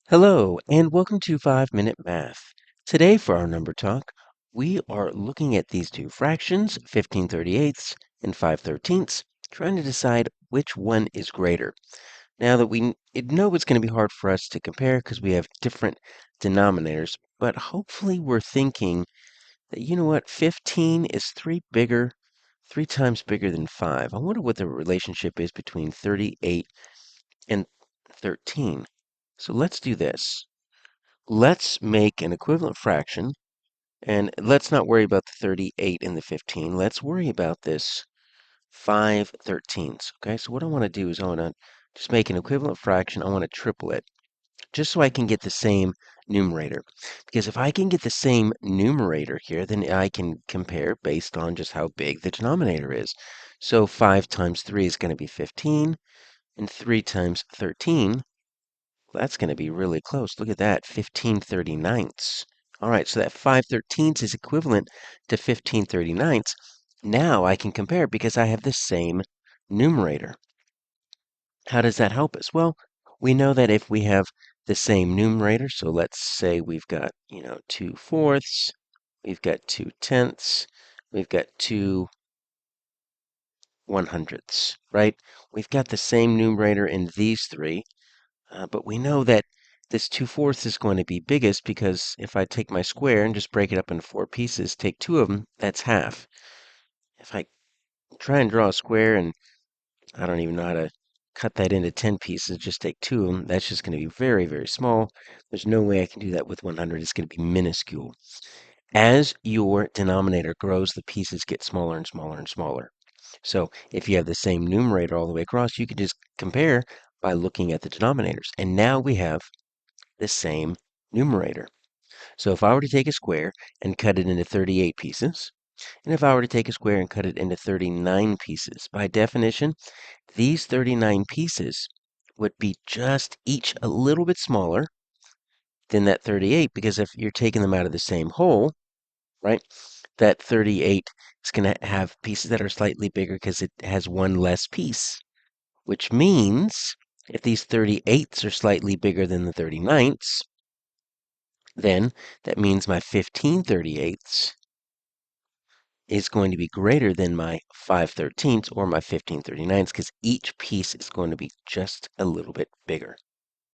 Hello, and welcome to 5 Minute Math. Today, for our number talk, we are looking at these two fractions, 15/38 and 5/13, trying to decide which one is greater. Now that know it's going to be hard for us to compare because we have different denominators, but hopefully we're thinking that, 15 is three times bigger than 5. I wonder what the relationship is between 38 and 13. So let's do this. Let's make an equivalent fraction, and let's not worry about the 38 and the 15. Let's worry about this 5/13. Okay, so what I want to do is I want to just make an equivalent fraction. I want to triple it, just so I can get the same numerator. Because if I can get the same numerator here, then I can compare based on just how big the denominator is. So 5 times 3 is going to be 15, and 3 times 13, that's going to be really close. Look at that, 15/39. All right, so that 5/13 is equivalent to 15/39. Now I can compare because I have the same numerator. How does that help us? Well, we know that if we have the same numerator, so let's say we've got, 2/4, we've got 2/10, we've got 2/100, right? We've got the same numerator in these three. But we know that this 2/4 is going to be biggest because if I take my square and just break it up into 4 pieces, take two of them, that's half. If I try and draw a square and I don't even know how to cut that into 10 pieces, just take two of them, that's just going to be very, very small. There's no way I can do that with 100. It's going to be minuscule. As your denominator grows, the pieces get smaller and smaller and smaller. So if you have the same numerator all the way across, you can just compare by looking at the denominators. And now we have the same numerator. So if I were to take a square and cut it into 38 pieces, and if I were to take a square and cut it into 39 pieces, by definition, these 39 pieces would be just each a little bit smaller than that 38, because if you're taking them out of the same whole, right, that 38 is going to have pieces that are slightly bigger because it has one less piece, which means if these 38s are slightly bigger than the 39s, then that means my 15/38 is going to be greater than my 5/13 or my 15/39 because each piece is going to be just a little bit bigger.